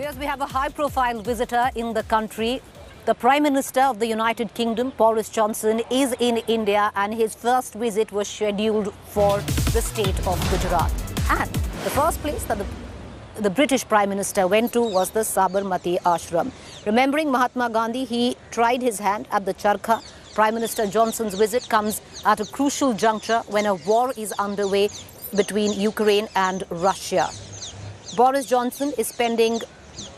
Because we have a high-profile visitor in the country. The Prime Minister of the United Kingdom, Boris Johnson, is in India and his first visit was scheduled for the state of Gujarat. And the first place that the British Prime Minister went to was the Sabarmati Ashram. Remembering Mahatma Gandhi, he tried his hand at the Charkha. Prime Minister Johnson's visit comes at a crucial juncture when a war is underway between Ukraine and Russia. Boris Johnson is spending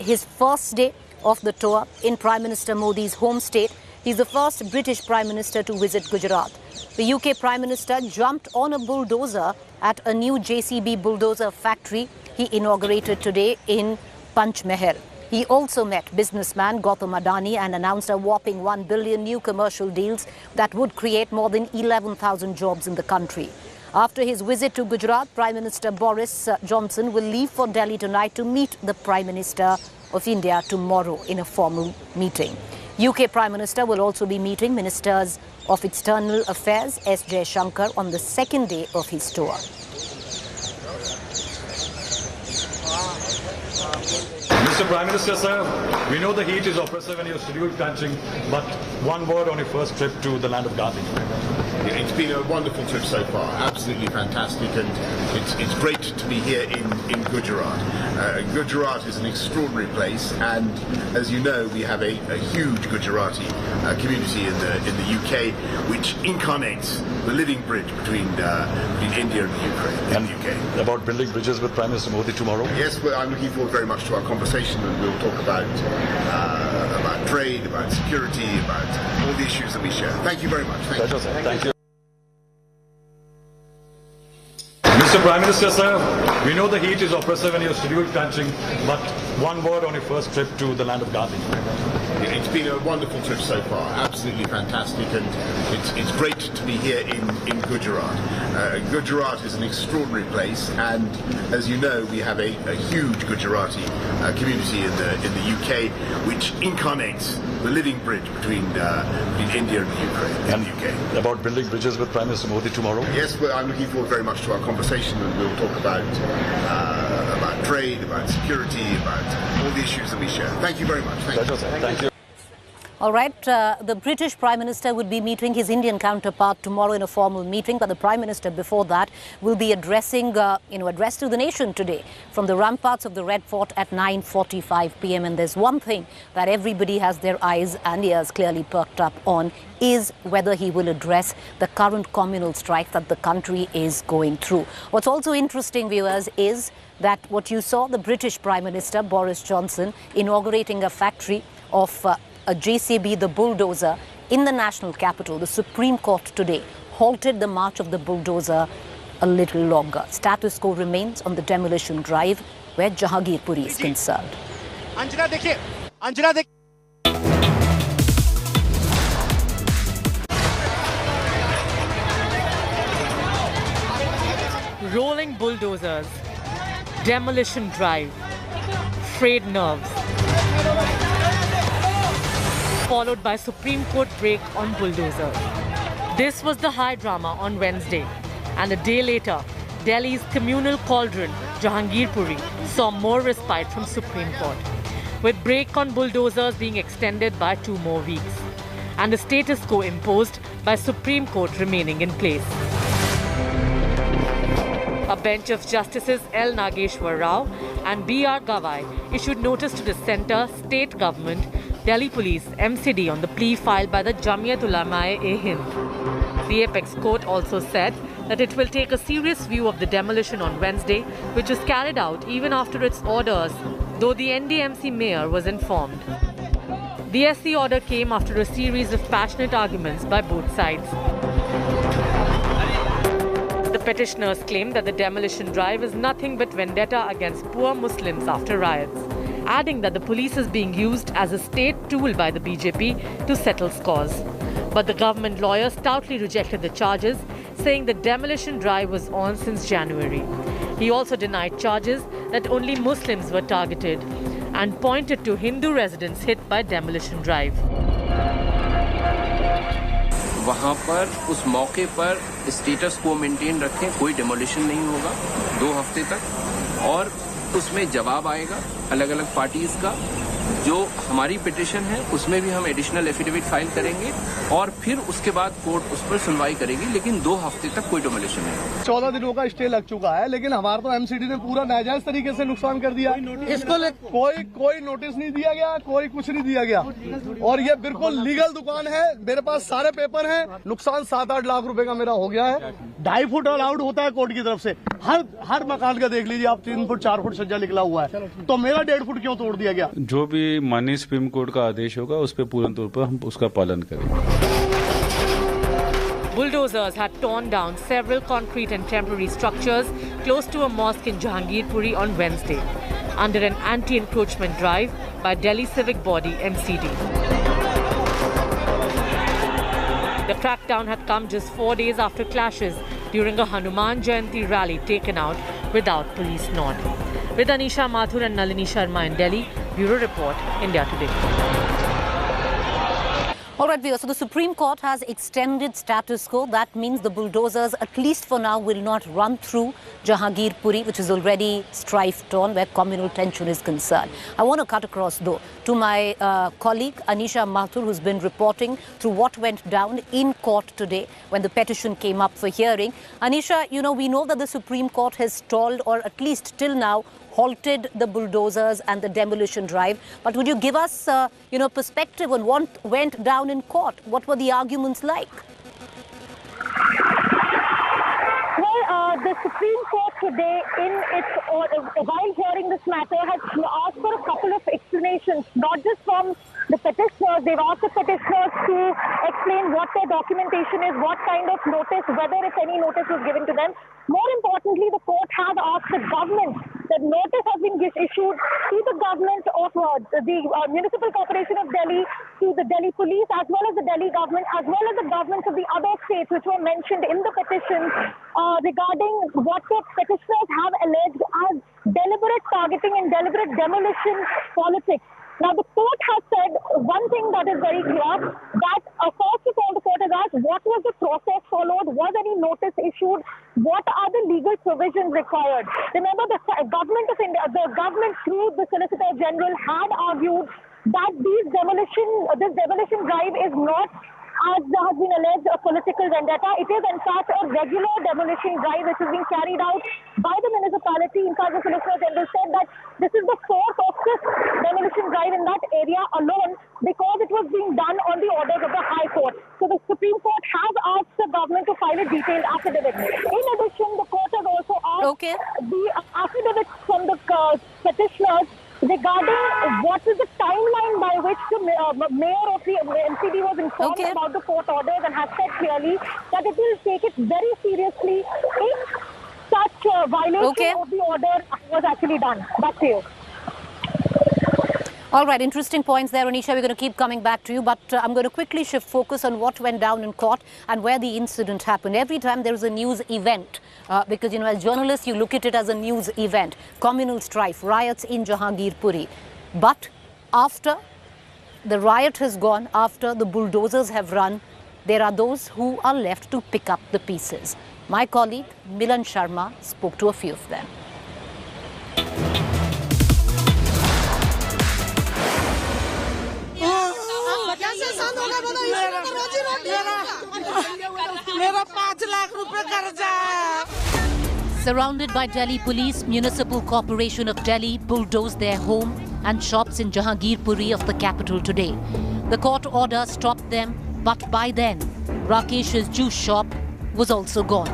his first day of the tour in Prime Minister Modi's home state. He's the first British Prime Minister to visit Gujarat. The UK Prime Minister jumped on a bulldozer at a new JCB bulldozer factory he inaugurated today in Panchmahal. He also met businessman Gautam Adani and announced a whopping 1 billion new commercial deals that would create more than 11,000 jobs in the country. After his visit to Gujarat, Prime Minister Boris Johnson will leave for Delhi tonight to meet the Prime Minister of India tomorrow in a formal meeting. UK Prime Minister will also be meeting Ministers of External Affairs S. Jayashankar on the second day of his tour. Mr. Prime Minister, sir, we know the heat is oppressive and your schedule crunching, but one word on your first trip to the land of Gandhi. It's been a wonderful trip so far, absolutely fantastic, and it's great to be here in Gujarat. Gujarat is an extraordinary place, and as you know, we have a huge Gujarati community in the UK, which incarnates the living bridge between India and the Ukraine. And UK. About building bridges with Prime Minister Modi tomorrow? Yes, well, I'm looking forward very much to our conversation, and we'll talk about trade, about security, about all the issues that we share. Thank you very much. Thank you. Thank you. Mr. Prime Minister, sir, we know the heat is oppressive and your schedule crunching, but one word on your first trip to the land of Gandhi. It's been a wonderful trip so far, absolutely fantastic, and it's great to be here in Gujarat. Gujarat is an extraordinary place, and as you know, we have a huge Gujarati community in the UK, which incarnates the living bridge between India and the Ukraine. And UK. About building bridges with Prime Minister Modi tomorrow? Yes, well, I'm looking forward very much to our conversation, and we'll talk about trade, about security, about all the issues that we share. Thank you very much. Thank you. All right, the British Prime Minister would be meeting his Indian counterpart tomorrow in a formal meeting, but the Prime Minister before that will be addressing, address to the nation today from the ramparts of the Red Fort at 9:45 p.m. And there's one thing that everybody has their eyes and ears clearly perked up on is whether he will address the current communal strife that the country is going through. What's also interesting, viewers, is that what you saw, the British Prime Minister, Boris Johnson, inaugurating a factory of a JCB, the bulldozer, in the national capital. The Supreme Court today halted the march of the bulldozer a little longer. Status quo remains on the demolition drive where Jahangirpuri is concerned. Rolling bulldozers, demolition drive, frayed nerves, followed by Supreme Court break on bulldozer. This was the high drama on Wednesday, and a day later, Delhi's communal cauldron, Jahangirpuri, saw more respite from Supreme Court, with break on bulldozers being extended by 2 more weeks, and the status quo imposed by Supreme Court remaining in place. A bench of Justices L. Nageshwar Rao and B.R. Gavai issued notice to the centre, state government, Delhi Police, MCD on the plea filed by the Jamiyat Ulama-e-Hind. The Apex Court also said that it will take a serious view of the demolition on Wednesday, which was carried out even after its orders, though the NDMC mayor was informed. The SC order came after a series of passionate arguments by both sides. The petitioners claim that the demolition drive is nothing but vendetta against poor Muslims after riots, adding that the police is being used as a state tool by the BJP to settle scores. But the government lawyer stoutly rejected the charges, saying the demolition drive was on since January. He also denied charges that only Muslims were targeted and pointed to Hindu residents hit by demolition drive. वहाँ पर उस मौके पर status को maintain रखें, कोई demolition नहीं होगा 2 हफ्ते तक, और उसमें जवाब आएगा अलग अलग पार्टीज का। जो हमारी पिटिशन है उसमें भी हम एडिशनल एफिडेविट फाइल करेंगे और फिर उसके बाद कोर्ट उस पर सुनवाई करेगी, लेकिन 2 हफ्ते तक कोई डेमोलिशन नहीं। 14 दिनों का स्टे लग चुका है, लेकिन हमारा तो एमसीडी ने पूरा नाजायज तरीके से नुकसान कर दिया। इसको कोई नोटिस नहीं दिया गया, कोई कुछ नहीं दिया गया, और ये बिल्कुल लीगल दुकान है। मेरे पास सारे पेपर हैं। नुकसान 7-8 लाख रुपए का मेरा हो गया है। 2.5 फुट अलाउड होता है कोर्ट की तरफ से। हर मकान का देख लीजिए आप, 3 फुट 4 फुट सज्जा निकला हुआ है, तो मेरा 1.5 फुट क्यों तोड़ दिया गया? जो भी माननीय सुप्रीम कोर्ट का आदेश होगा उस पर पूर्ण तौर पर हम उसका पालन करेंगे। Bulldozers had torn down several concrete and temporary structures close to a mosque in Jahangirpuri on Wednesday under an anti-encroachment drive by Delhi civic body MCD. The crackdown had come just 4 days after clashes during a Hanuman Jayanti rally taken out without police nod. With Anisha Mathur and Nalini Sharma in Delhi, Bureau Report, India Today. All right, viewers, so the Supreme Court has extended status quo. That means the bulldozers, at least for now, will not run through Jahangirpuri, which is already strife-torn, where communal tension is concerned. I want to cut across, though, to my colleague, Anisha Mathur, who's been reporting through what went down in court today when the petition came up for hearing. Anisha, you know, we know that the Supreme Court has stalled, or at least till now, halted the bulldozers and the demolition drive. But would you give us, perspective on what went down in court? What were the arguments like? Well, the Supreme Court today, while hearing this matter, has asked for a couple of explanations, not just from the petitioners. They've asked the petitioners to explain what their documentation is, what kind of notice, whether if any notice was given to them. More importantly, the court has asked the government, that notice has been issued to the government of the Municipal Corporation of Delhi, to the Delhi Police, as well as the Delhi government, as well as the governments of the other states which were mentioned in the petition, regarding what the petitioners have alleged as deliberate targeting and deliberate demolition politics. Now, the court has said one thing that is very clear, that first of all, the court has asked what was the process followed, was any notice issued, what are the legal provisions required. Remember, the government of India, the government through the Solicitor General had argued that this demolition drive is not, as has been alleged, a political vendetta. It is in fact a regular demolition drive which is being carried out by the municipality. In fact, the Solicitor General said that this is the 4th or 5th demolition drive in that area alone, because it was being done on the orders of the High Court. So the Supreme Court has asked the government to file a detailed affidavit. In addition, the court has also asked the affidavits from the petitioners regarding what is the timeline by which the mayor of the MCD was informed about the court orders, and has said clearly that it will take it very seriously if such violation of the order was actually done. Back to you. All right, interesting points there, Anisha. We're going to keep coming back to you, but I'm going to quickly shift focus on what went down in court and where the incident happened. Every time there is a news event, because, you know, as journalists, you look at it as a news event, communal strife, riots in Jahangirpuri. But after the riot has gone, after the bulldozers have run, there are those who are left to pick up the pieces. My colleague, Milan Sharma, spoke to a few of them. Surrounded by Delhi Police, Municipal Corporation of Delhi bulldozed their home and shops in Jahangirpuri of the capital today. The court order stopped them, but by then, Rakesh's juice shop was also gone.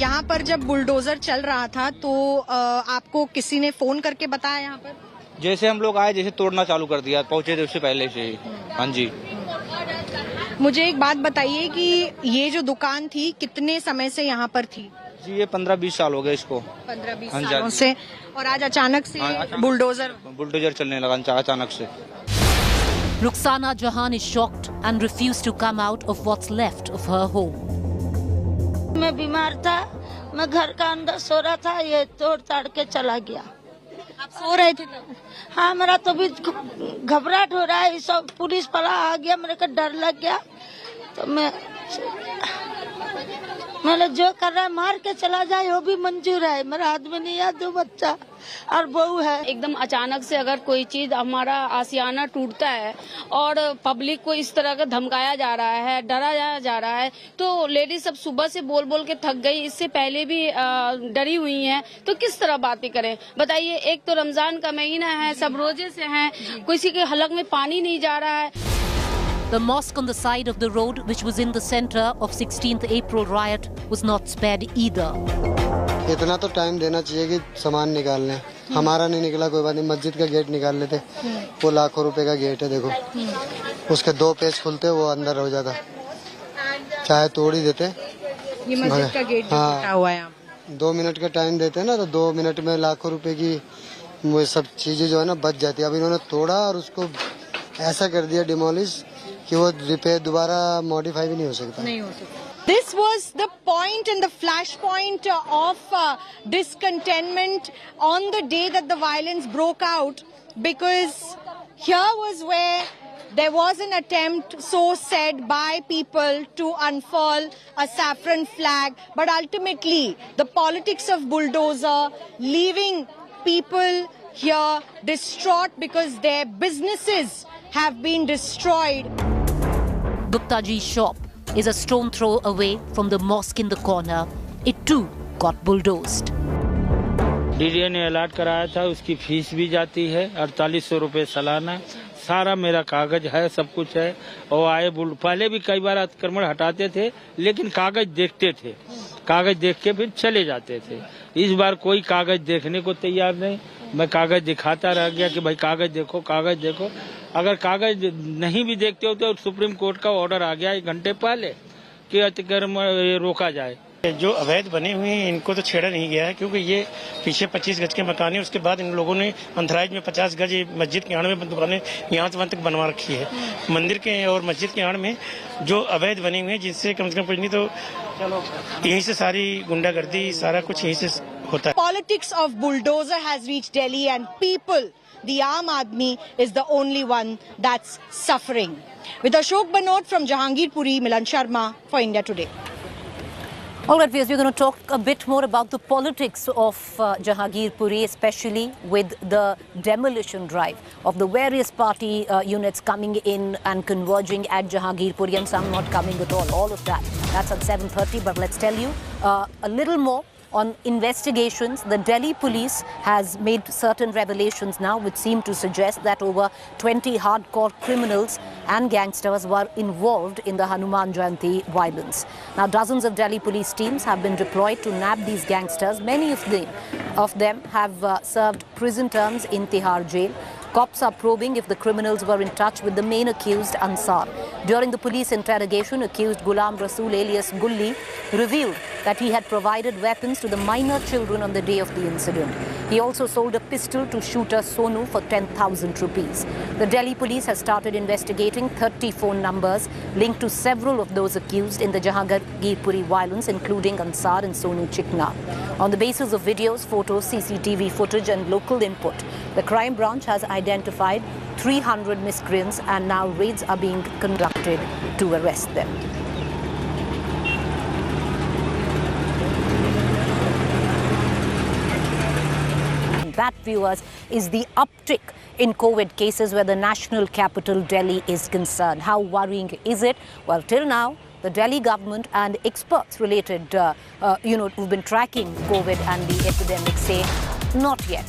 यहाँ पर जब bulldozer चल रहा था तो आपको किसी ने फोन करके बताया यहाँ पर? जैसे हम लोग आए, जैसे तोड़ना चालू कर दिया, पहुंचे थे उससे पहले से ही। हाँ जी। मुझे एक बात बताइए कि ये जो दुकान थी कितने समय से यहाँ पर थी? जी ये 15-20 साल हो गए इसको। 15-20 सालों से, और आज अचानक से बुलडोजर चलने लगा अचानक से। Ruxana Jahan is shocked and refused to come out of what's left of her home. मैं बीमार था, मैं घर का अंदर सो रहा था, ये तोड़ ताड़ के चला गया। आप सो रहे थे? हाँ, मेरा तो भी घबराहट हो रहा है, सब पुलिस वाला आ गया, मेरे को डर लग गया, तो मैं मतलब जो कर रहा है मार के चला जाए वो भी मंजूर है। मेरा आदमी नहीं है, 2 बच्चा और बहू है। एकदम अचानक से अगर कोई चीज हमारा आशियाना टूटता है और पब्लिक को इस तरह का धमकाया जा रहा है, डराया जा रहा है, तो लेडीज सब सुबह से बोल बोल के थक गई, इससे पहले भी डरी हुई हैं, तो किस तरह बातें करें बताइए। एक तो रमजान का महीना है, सब रोजे से हैं, किसी के हलक में पानी नहीं जा रहा है। The mosque on the side of the road, which was in the center of 16th April riot, was not spared either. इतना तो टाइम देना चाहिए कि सामान निकाल लें। हमारा नहीं निकला, कोई बात नहीं, मस्जिद का गेट निकाल लेते। वो लाखों रुपए का गेट है, देखो उसके 2 पेज खुलते वो अंदर हो जाता, चाहे तोड़ ही देते। ये मस्जिद का गेट हुआ है। 2 मिनट का टाइम देते हैं ना, तो 2 मिनट में लाखों रुपए की वो सब चीजें जो है ना बच जाती है। अब इन्होंने तोड़ा और उसको ऐसा कर दिया डिमोलिश कि वो रिपेयर दोबारा मॉडिफाई भी नहीं हो सकता। This was the point and the flashpoint of discontentment on the day that the violence broke out, because here was where there was an attempt, so said, by people to unfurl a saffron flag, but ultimately the politics of bulldozer, leaving people here distraught because their businesses have been destroyed. Guptaji's shop is a stone throw away from the mosque in the corner. It too got bulldozed. DDA ने allot कराया था, उसकी fees भी जाती है 4800 रुपये सालाना। सारा मेरा कागज है, सब कुछ है। और आए पहले भी कई बार अतिक्रमण हटाते थे, लेकिन कागज देखते थे, कागज देख के फिर चले जाते थे। इस बार कोई कागज देखने को तैयार नहीं। मैं कागज दिखाता रह गया कि भाई कागज देखो, कागज देखो। अगर कागज नहीं भी देखते हो तो सुप्रीम कोर्ट का ऑर्डर आ गया 1 घंटे पहले कि अतिक्रमण रोका जाए। जो अवैध बने हुए हैं इनको तो छेड़ा नहीं गया है, क्योंकि ये पीछे 25 गज के मकान है। उसके बाद इन लोगों ने अंतराइज में 50 गज मस्जिद के आड़ में दुकानें यहाँ से वहाँ तक बनवा रखी है। मंदिर के और मस्जिद के आड़ में जो अवैध बने हुए हैं, जिससे कम से कम कुछ नहीं तो यहीं से सारी गुंडागर्दी, सारा कुछ यहीं से होता है। Politics of bulldozer has reached Delhi and people, the Aam Aadmi, is the only one that's suffering. With Ashok Banod from Jahangirpuri, Milan Sharma for India Today. All right, viewers, we're going to talk a bit more about the politics of Jahangirpuri, especially with the demolition drive of the various party units coming in and converging at Jahangirpuri, and some not coming at all. All of that. That's at 7:30. But let's tell you a little more on investigations. The Delhi police has made certain revelations now which seem to suggest that over 20 hardcore criminals and gangsters were involved in the Hanuman Jayanti violence. Now, dozens of Delhi police teams have been deployed to nab these gangsters. Many of them have served prison terms in Tihar jail. Cops are probing if the criminals were in touch with the main accused, Ansar. During the police interrogation, accused Ghulam Rasool alias Gulli revealed that he had provided weapons to the minor children on the day of the incident. He also sold a pistol to shooter Sonu for 10,000 rupees. The Delhi police has started investigating 30 phone numbers linked to several of those accused in the Jahangirpuri violence, including Ansar and Sonu Chikna. On the basis of videos, photos, CCTV footage and local input, the crime branch has identified 300 miscreants, and now raids are being conducted to arrest them. That, viewers, is the uptick in COVID cases where the national capital Delhi is concerned. How worrying is it? Well, till now, the Delhi government and experts related, who've been tracking COVID and the epidemic say not yet.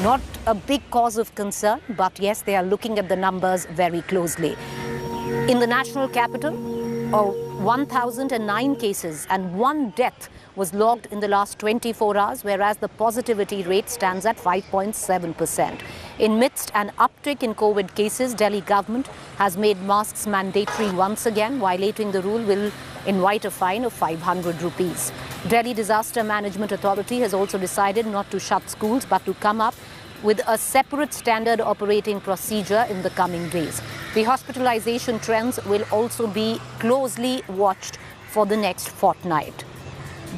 Not a big cause of concern, but yes, they are looking at the numbers very closely. In the national capital, 1,009 cases and 1 death was logged in the last 24 hours, whereas the positivity rate stands at 5.7%. In midst an uptick in COVID cases, Delhi government has made masks mandatory once again. Violating the rule will invite a fine of 500 rupees. Delhi Disaster Management Authority has also decided not to shut schools, but to come up with a separate standard operating procedure in the coming days. The hospitalization trends will also be closely watched for the next fortnight.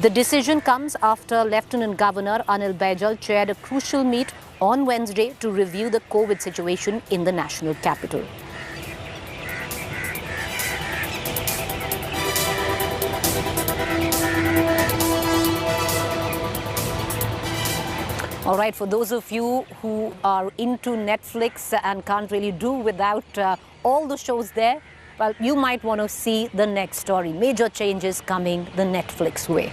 The decision comes after Lieutenant Governor Anil Baijal chaired a crucial meet on Wednesday to review the COVID situation in the national capital. All right, for those of you who are into Netflix and can't really do without all the shows there, well, you might want to see the next story. Major changes coming the Netflix way.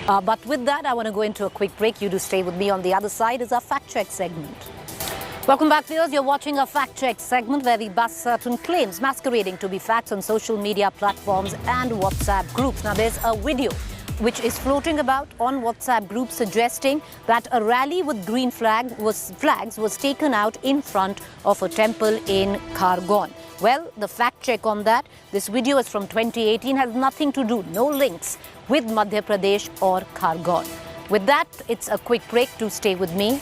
But with that, I want to go into a quick break. You do stay with me. On the other side is our fact check segment. Welcome back, viewers. You're watching a fact check segment where we bust certain claims masquerading to be facts on social media platforms and WhatsApp groups. Now, there's a video which is floating about on WhatsApp groups suggesting that a rally with green flags was taken out in front of a temple in Khargone. Well, the fact check on that, this video is from 2018, has nothing to do, no links with Madhya Pradesh or Khargone. With that, it's a quick break. To stay with me.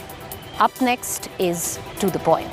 Up next is To The Point.